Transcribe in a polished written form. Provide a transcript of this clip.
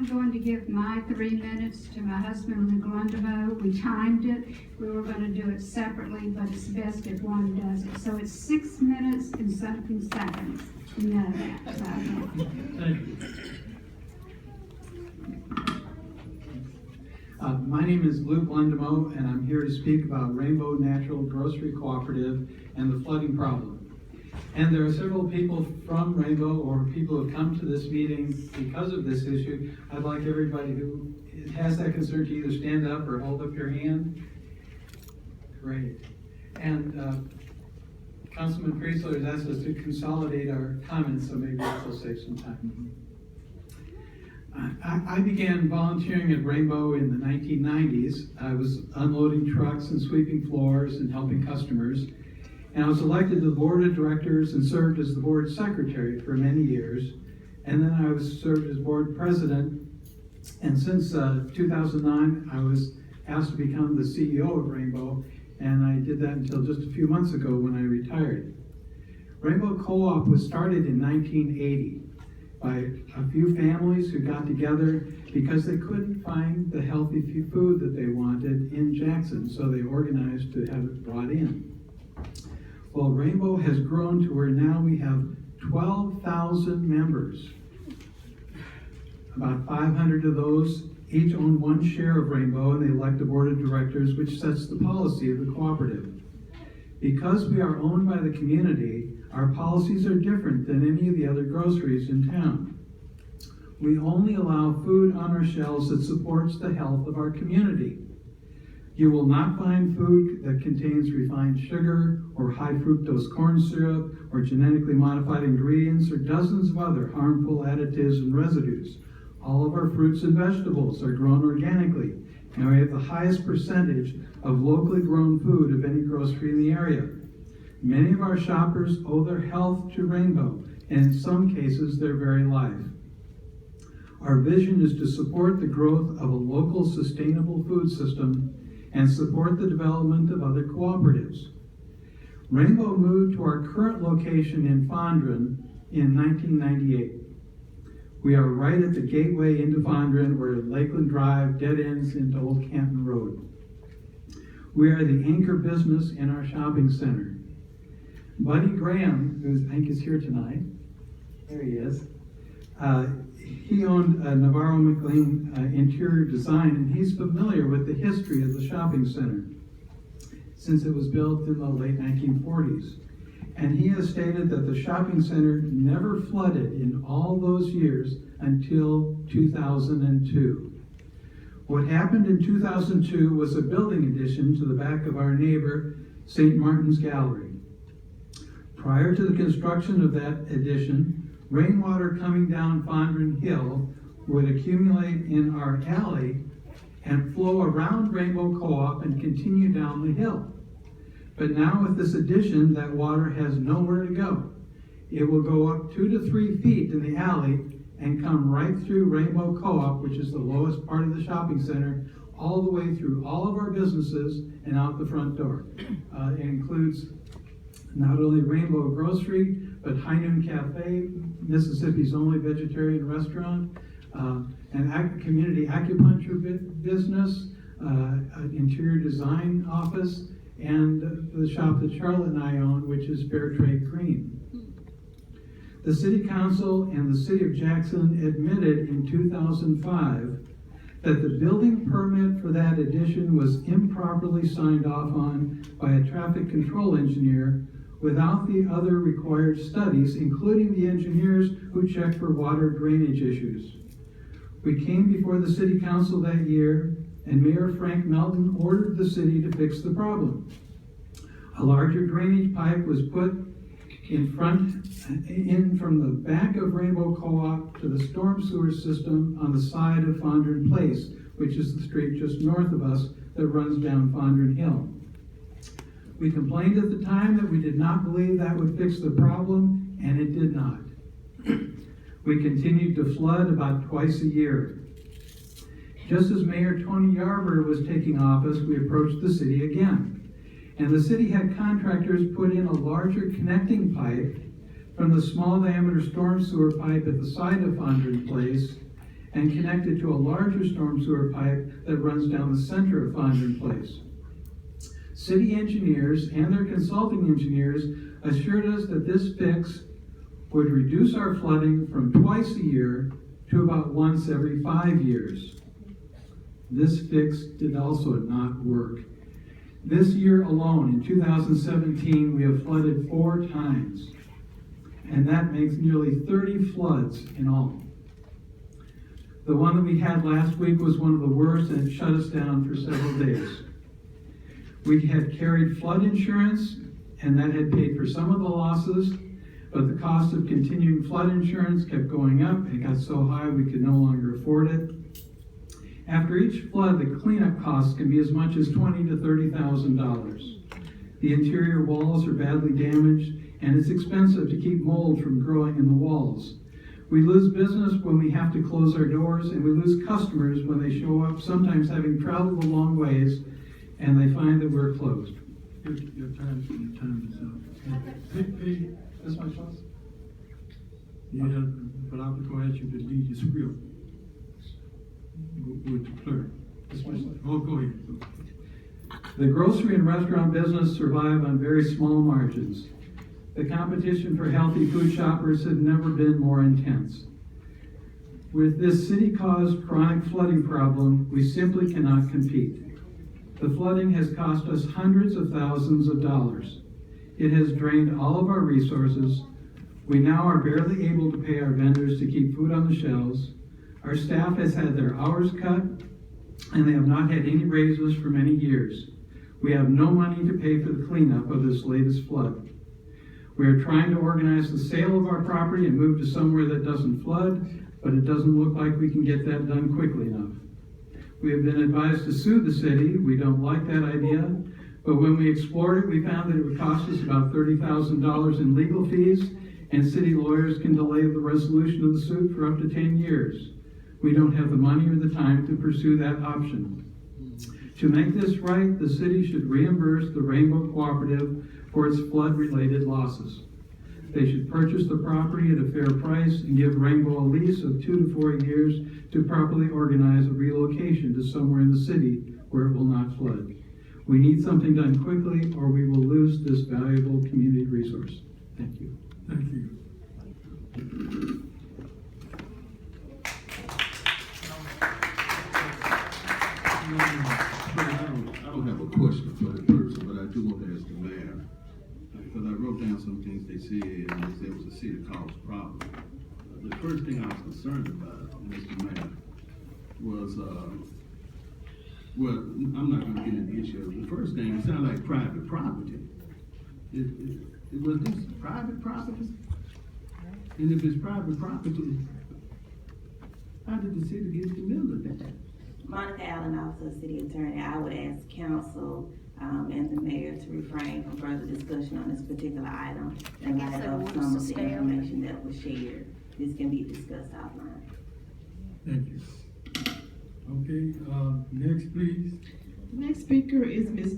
I'm going to give my 3 minutes to my husband on the Glundamo. We timed it. We were going to do it separately, but it's best if one does it. So it's 6 minutes and something seconds. You know that. So. Thank you. My name is Luke Glundamo, and I'm here to speak about Rainbow Natural Grocery Cooperative and the flooding problem. And there are several people from Rainbow or people who have come to this meeting because of this issue. I'd like everybody who has that concern to either stand up or hold up your hand. Great. And Councilman Priestler has asked us to consolidate our comments, so maybe this will save some time. I began volunteering at Rainbow in the 1990s. I was unloading trucks and sweeping floors and helping customers. And I was elected to the board of directors and served as the board secretary for many years. And then I was served as board president. And since 2009, I was asked to become the CEO of Rainbow. And I did that until just a few months ago when I retired. Rainbow Co-op was started in 1980 by a few families who got together because they couldn't find the healthy food that they wanted in Jackson. So they organized to have it brought in. Well, Rainbow has grown to where now we have 12,000 members. About 500 of those each own one share of Rainbow, and they elect a board of directors, which sets the policy of the cooperative. Because we are owned by the community, our policies are different than any of the other groceries in town. We only allow food on our shelves that supports the health of our community. You will not find food that contains refined sugar or high fructose corn syrup or genetically modified ingredients or dozens of other harmful additives and residues. All of our fruits and vegetables are grown organically, and we have the highest percentage of locally grown food of any grocery in the area. Many of our shoppers owe their health to Rainbow, and in some cases, their very life. Our vision is to support the growth of a local sustainable food system and support the development of other cooperatives. Rainbow moved to our current location in Fondren in 1998. We are right at the gateway into Fondren where Lakeland Drive dead ends into Old Canton Road. We are the anchor business in our shopping center. Buddy Graham, who I think is here tonight, there he is, he owned Navarro McLean Interior Design, and he's familiar with the history of the shopping center since it was built in the late 1940s. And he has stated that the shopping center never flooded in all those years until 2002. What happened in 2002 was a building addition to the back of our neighbor, St. Martin's Gallery. Prior to the construction of that addition, rainwater coming down Fondren Hill would accumulate in our alley and flow around Rainbow Co-op and continue down the hill. But now with this addition, that water has nowhere to go. It will go up 2 to 3 feet in the alley and come right through Rainbow Co-op, which is the lowest part of the shopping center, all the way through all of our businesses and out the front door. It includes not only Rainbow Grocery, but High Noon Cafe, Mississippi's only vegetarian restaurant, an community acupuncture business, an interior design office, and the shop that Charlotte and I own, which is Fair Trade Green. The City Council and the City of Jackson admitted in 2005 that the building permit for that addition was improperly signed off on by a traffic control engineer without the other required studies, including the engineers who checked for water drainage issues. We came before the City Council that year, and Mayor Frank Melton ordered the city to fix the problem. A larger drainage pipe was put in from the back of Rainbow Co-op to the storm sewer system on the side of Fondren Place, which is the street just north of us that runs down Fondren Hill. We complained at the time that we did not believe that would fix the problem, and it did not. We continued to flood about twice a year. Just as Mayor Tony Yarber was taking office, we approached the city again. And the city had contractors put in a larger connecting pipe from the small diameter storm sewer pipe at the side of Fondren Place and connected to a larger storm sewer pipe that runs down the center of Fondren Place. City engineers and their consulting engineers assured us that this fix would reduce our flooding from twice a year to about once every 5 years. This fix did also not work. This year alone, in 2017, we have flooded 4 times, and that makes nearly 30 floods in all. The one that we had last week was one of the worst, and it shut us down for several days. We had carried flood insurance, and that had paid for some of the losses, but the cost of continuing flood insurance kept going up. It got so high we could no longer afford it. After each flood, the cleanup costs can be as much as $20,000 to $30,000. The interior walls are badly damaged, and it's expensive to keep mold from growing in the walls. We lose business when we have to close our doors, and we lose customers when they show up, sometimes having traveled a long ways, and they find that we're closed. Your time is up. Hey, that's my choice. Yeah, but I'm going to ask you to lead this real with the clerk. That's my choice. Oh, go ahead. The grocery and restaurant business survive on very small margins. The competition for healthy food shoppers has never been more intense. With this city-caused chronic flooding problem, we simply cannot compete. The flooding has cost us hundreds of thousands of dollars. It has drained all of our resources. We now are barely able to pay our vendors to keep food on the shelves. Our staff has had their hours cut, and they have not had any raises for many years. We have no money to pay for the cleanup of this latest flood. We are trying to organize the sale of our property and move to somewhere that doesn't flood, but it doesn't look like we can get that done quickly enough. We have been advised to sue the city. We don't like that idea, but when we explored it, we found that it would cost us about $30,000 in legal fees, and city lawyers can delay the resolution of the suit for up to 10 years. We don't have the money or the time to pursue that option. To make this right, the city should reimburse the Rainbow Cooperative for its flood-related losses. They should purchase the property at a fair price and give Rainbow a lease of 2 to 4 years to properly organize a relocation to somewhere in the city where it will not flood. We need something done quickly, or we will lose this valuable community resource. Thank you. Thank you. I don't have a question for the person, but I do want to ask the mayor, because I wrote down some things they said, and they said it was a city-caused problem. The first thing I was concerned about, Mr. Mayor, was, well, I'm not going to get into the issue. The first thing, it sounded like private property. Was this private property? And if it's private property, how did the city get in the middle of that? Monica Allen, Office of City Attorney. I would ask council and the mayor to refrain from further discussion on this particular item in light of some of the information that was shared. This can be discussed offline. Thank you. Okay, next, please. Next speaker is Ms.